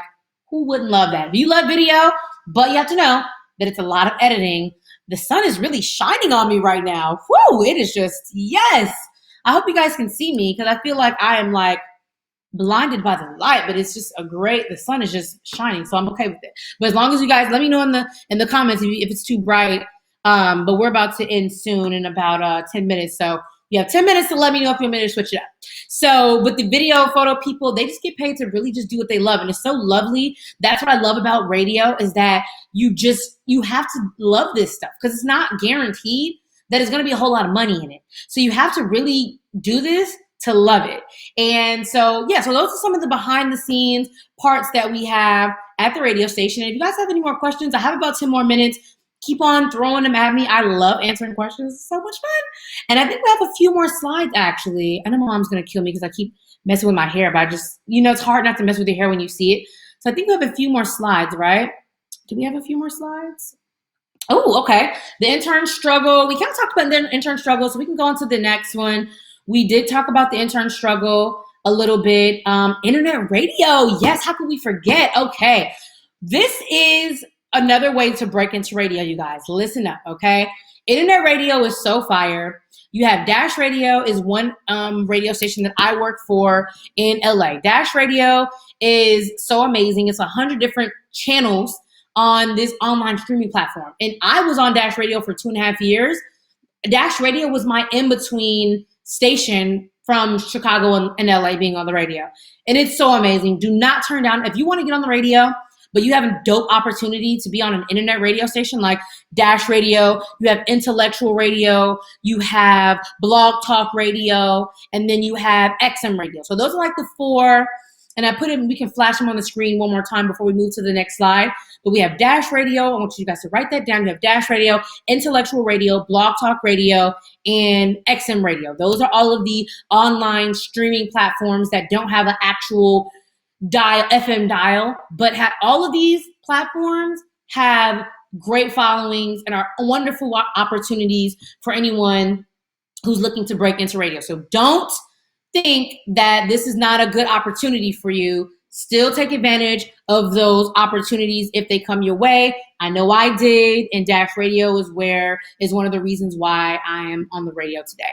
who wouldn't love that? If you love video, but you have to know that it's a lot of editing. The sun is really shining on me right now. Woo, it is just, yes. I hope you guys can see me because I feel like I am like blinded by the light, but it's just the sun is just shining, so I'm okay with it. But as long as you guys, let me know in the comments if it's too bright. But we're about to end soon in about 10 minutes. So you have 10 minutes to let me know if you want me to switch it up. So with the video, photo people, they just get paid to really just do what they love. And it's so lovely. That's what I love about radio is that you have to love this stuff because it's not guaranteed that it's going to be a whole lot of money in it. So you have to really do this to love it. And so, yeah, so those are some of the behind the scenes parts that we have at the radio station. And if you guys have any more questions, I have about 10 more minutes. Keep on throwing them at me. I love answering questions. It's so much fun. And I think we have a few more slides, actually. I know my mom's going to kill me because I keep messing with my hair, but I just, it's hard not to mess with your hair when you see it. So I think we have a few more slides, right? Do we have a few more slides? Oh, okay. The intern struggle. We kind of talked about the intern struggle, so we can go on to the next one. We did talk about the intern struggle a little bit. Internet radio. Yes, how could we forget? Okay. This is another way to break into radio, you guys. Listen up, okay? Internet radio is so fire. You have Dash Radio is one radio station that I work for in LA. Dash Radio is so amazing. It's 100 different channels on this online streaming platform. And I was on Dash Radio for 2.5 years. Dash Radio was my in-between station from Chicago and LA being on the radio. And it's so amazing. Do not turn down. If you want to get on the radio, but you have a dope opportunity to be on an internet radio station like Dash Radio, you have intellectual radio, you have blog talk radio, and then you have XM radio. So those are like the four. And we can flash them on the screen one more time before we move to the next slide. But we have Dash Radio. I want you guys to write that down. You have Dash Radio, intellectual radio, blog talk radio, and XM radio. Those are all of the online streaming platforms that don't have an actual FM dial, but all of these platforms have great followings and are wonderful opportunities for anyone who's looking to break into radio. So don't think that this is not a good opportunity for you. Still take advantage of those opportunities if they come your way. I know I did, and Dash Radio is one of the reasons why I am on the radio today.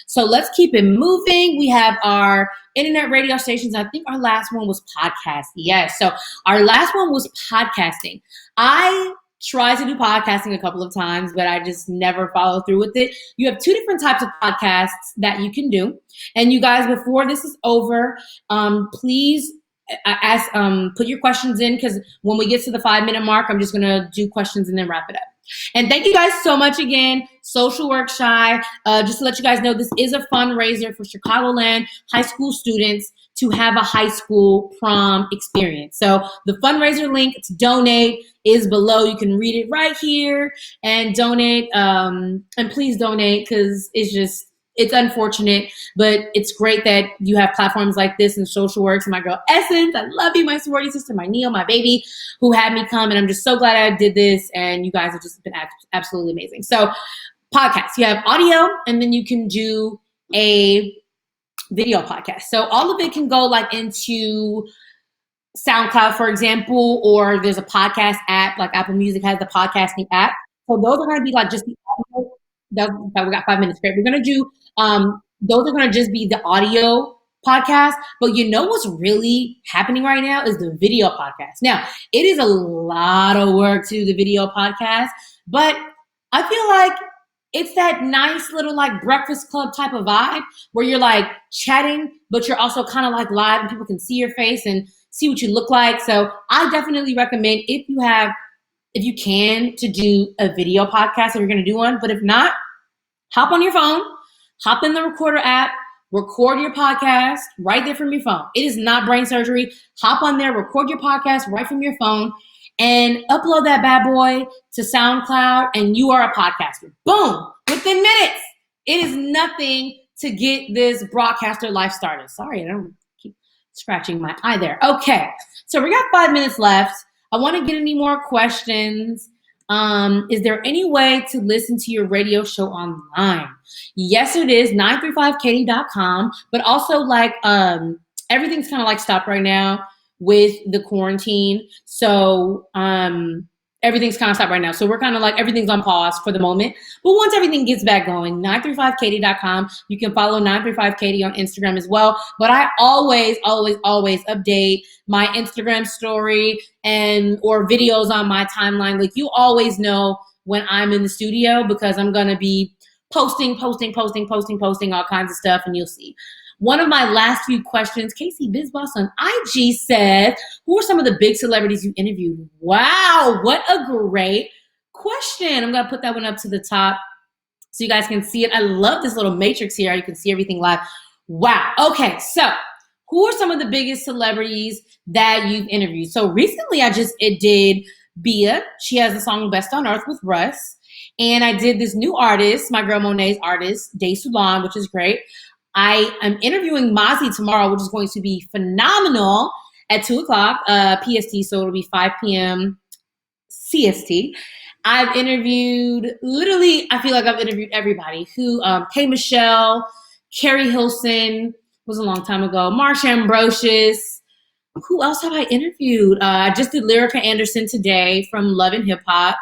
So let's keep it moving. We have our internet radio stations. I think our last one was podcast. Yes. So our last one was podcasting. I tried to do podcasting a couple of times, but I just never followed through with it. You have two different types of podcasts that you can do. And you guys, before this is over, please put your questions in, because when we get to the 5-minute mark, I'm just going to do questions and then wrap it up. And thank you guys so much again, Social Work Shy. Just to let you guys know, this is a fundraiser for Chicagoland high school students to have a high school prom experience. So the fundraiser link to donate is below. You can read it right here and donate. And please donate, because it's unfortunate, but it's great that you have platforms like this and Social Works and my girl Essence. I love you, my sorority sister, my Neo, my baby, who had me come. And I'm just so glad I did this. And you guys have just been absolutely amazing. So podcasts, you have audio, and then you can do a video podcast. So all of it can go like into SoundCloud, for example, or there's a podcast app, like Apple Music has the podcasting app. So those are going to be like just the audio. We got 5 minutes. Great. We're going to do, those are going to just be the audio podcast. But you know what's really happening right now is the video podcast. Now, it is a lot of work to do the video podcast, but I feel like it's that nice little like Breakfast Club type of vibe where you're like chatting, but you're also kind of like live and people can see your face and see what you look like. So I definitely recommend, if you can, to do a video podcast if you're going to do one. But if not, hop on your phone, hop in the recorder app, record your podcast right there from your phone. It is not brain surgery. Hop on there, record your podcast right from your phone, and upload that bad boy to SoundCloud, and you are a podcaster. Boom! Within minutes. It is nothing to get this broadcaster life started. Sorry, I don't keep scratching my eye there. Okay, so we got 5 minutes left. I want to get any more questions. Is there any way to listen to your radio show online? Yes, it is, 935katie.com, but also like everything's kind of like stopped right now with the quarantine. So everything's kind of stopped right now. So we're kind of like, everything's on pause for the moment. But once everything gets back going, 935katie.com. You can follow 935katie on Instagram as well. But I always update my Instagram story or videos on my timeline. Like, you always know when I'm in the studio, because I'm going to be posting all kinds of stuff, and you'll see. One of my last few questions, Casey Bizboss on IG said, who are some of the big celebrities you interviewed? Wow, what a great question. I'm going to put that one up to the top so you guys can see it. I love this little matrix here. You can see everything live. Wow. Okay, so who are some of the biggest celebrities that you've interviewed? So recently it did Bia. She has the song Best on Earth with Russ. And I did this new artist, my girl Monet's artist, Day Sulan, which is great. I am interviewing Mozzie tomorrow, which is going to be phenomenal, at 2 o'clock PST, so it'll be 5 p.m. CST. I've interviewed, I feel like I've interviewed everybody. K. Michelle, Carrie Hilson, was a long time ago, Marsha Ambrosius. Who else have I interviewed? I just did Lyrica Anderson today from Love and Hip Hop.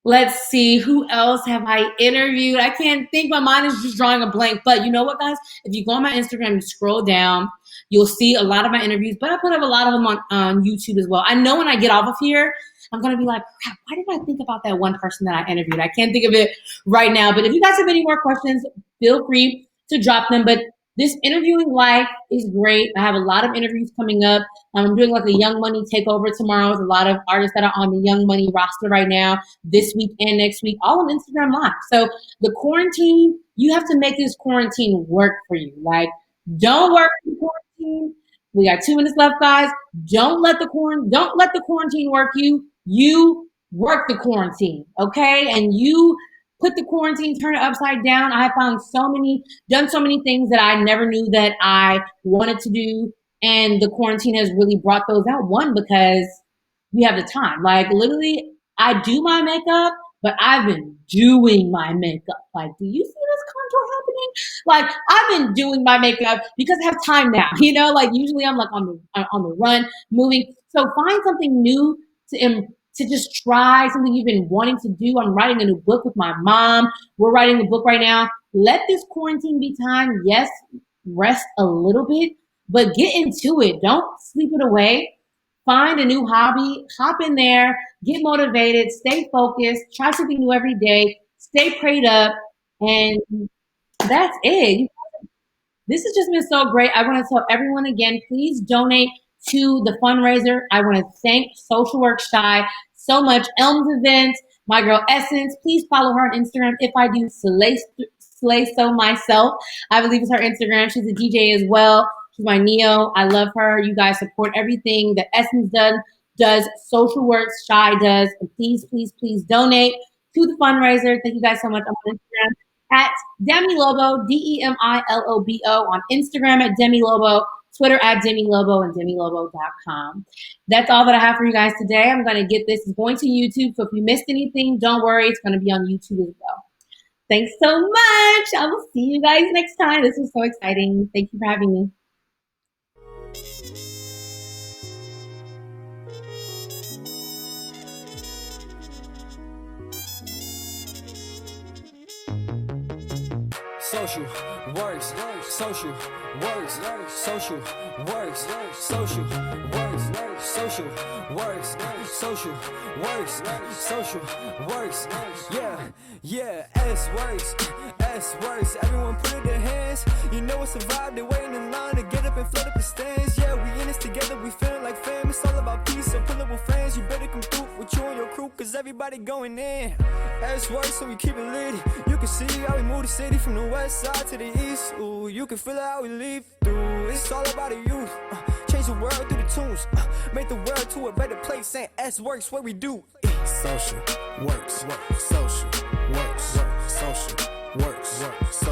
Let's see, who else have I interviewed? I can't think. My mind is just drawing a blank. But you know what, guys? If you go on my Instagram and scroll down, you'll see a lot of my interviews. But I put up a lot of them on YouTube as well. I know when I get off of here, I'm going to be like, crap, why did I think about that one person that I interviewed? I can't think of it right now. But if you guys have any more questions, feel free to drop them. But this interviewing life is great. I have a lot of interviews coming up. I'm doing like a Young Money takeover tomorrow with a lot of artists that are on the Young Money roster right now, this week and next week, all on Instagram Live. So the quarantine, you have to make this quarantine work for you. Like, don't work in quarantine. We got 2 minutes left, guys. Don't let the quarantine work you. You work the quarantine, okay? And you put the quarantine, turn it upside down. I have done so many things that I never knew that I wanted to do. And the quarantine has really brought those out. One, because we have the time. Like, literally, I do my makeup, but I've been doing my makeup. Like, do you see this contour happening? Like, I've been doing my makeup because I have time now. You know, like, usually I'm like on the run, moving. So find something new to just try, something you've been wanting to do. I'm writing a new book with my mom. We're writing a book right now. Let this quarantine be time. Yes, rest a little bit, but get into it. Don't sleep it away. Find a new hobby. Hop in there. Get motivated. Stay focused. Try something new every day. Stay prayed up. And that's it. This has just been so great. I want to tell everyone again, please donate to the fundraiser. I want to thank Social Work Shy so much. Elms Events, my girl Essence. Please follow her on Instagram. If I do slay so myself, I believe it's her Instagram. She's a DJ as well. She's my Neo. I love her. You guys support everything that Essence does, Social Work Shy does. And please, please, please donate to the fundraiser. Thank you guys so much. I'm on Instagram at Demi Lobo, DemiLobo on Instagram at Demi Lobo. Twitter at Demi Lobo and DemiLobo.com. That's all that I have for you guys today. I'm going to get this. It's going to YouTube. So if you missed anything, don't worry. It's going to be on YouTube as well. Thanks so much. I will see you guys next time. This was so exciting. Thank you for having me. Social works, social works, social works, social works, social works, social works, social works. Yeah, S works. Everyone put it in hands. You know it's a vibe. They're waiting in line to get up and flood up the stands. Yeah, we in this together. We feeling like fam. It's all about peace. So pull up with friends. You better come through with you and your crew, cause everybody going in. S works, so we keep it lit. You can see how we move the city from the west side to the east. Ooh, you can feel how we leave through. It's all about the youth. change the world through the tunes. Make the world to a better place. And S works what we do. Social works, social works, social works, social.